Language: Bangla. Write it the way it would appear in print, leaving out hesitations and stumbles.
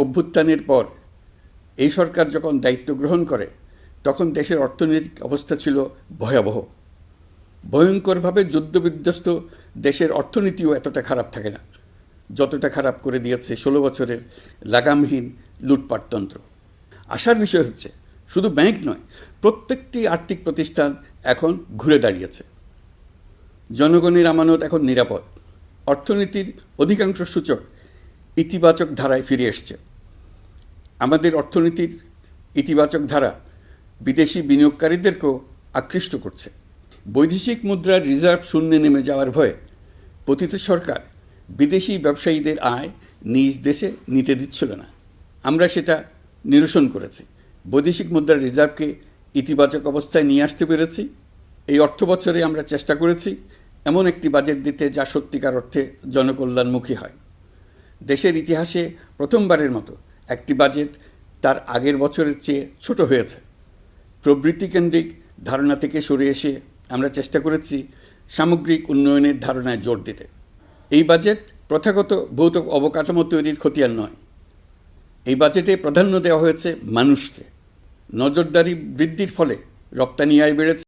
অভ্যুত্থানের পর এই সরকার যখন দায়িত্ব গ্রহণ করে তখন দেশের অর্থনৈতিক অবস্থা ছিল ভয়াবহ। ভয়ঙ্করভাবে যুদ্ধবিধ্বস্ত দেশের অর্থনীতিও এতটা খারাপ থাকে না যতটা খারাপ করে দিয়েছে 16 বছরের লাগামহীন লুটপাটতন্ত্র। আশার বিষয় হচ্ছে শুধু ব্যাংক নয়, প্রত্যেকটি আর্থিক প্রতিষ্ঠান এখন ঘুরে দাঁড়িয়েছে। জনগণের আমানত এখন নিরাপদ। অর্থনীতির অধিকাংশ সূচক ইতিবাচক ধারায় ফিরে এসছে। আমাদের অর্থনীতির ইতিবাচক ধারা বিদেশি বিনিয়োগকারীদেরকেও আকৃষ্ট করছে। বৈদেশিক মুদ্রার রিজার্ভ শূন্যে নেমে যাওয়ার ভয়ে পতিত সরকার বিদেশি ব্যবসায়ীদের আয় নিজ দেশে নিতে দিচ্ছিল না। আমরা সেটা নিরসন করেছি। বৈদেশিক মুদ্রার রিজার্ভকে ইতিবাচক অবস্থায় নিয়ে আসতে পেরেছি। এই অর্থ বছরে আমরা চেষ্টা করেছি এমন একটি বাজেট দিতে যা সত্যিকার অর্থে জনকল্যাণমুখী হয়। দেশের ইতিহাসে প্রথমবারের মতো একটি বাজেট তার আগের বছরের চেয়ে ছোট হয়েছে। প্রবৃত্তিকেন্দ্রিক ধারণা থেকে সরে এসে আমরা চেষ্টা করেছি সামগ্রিক উন্নয়নের ধারণায় জোর দিতে। এই বাজেট প্রথাগত ভৌত অবকাঠামো তৈরির খতিয়ান নয়। এই বাজেটে প্রাধান্য দেওয়া হয়েছে মানুষকে। নজরদারি বৃদ্ধির ফলে রপ্তানি আয় বেড়েছে।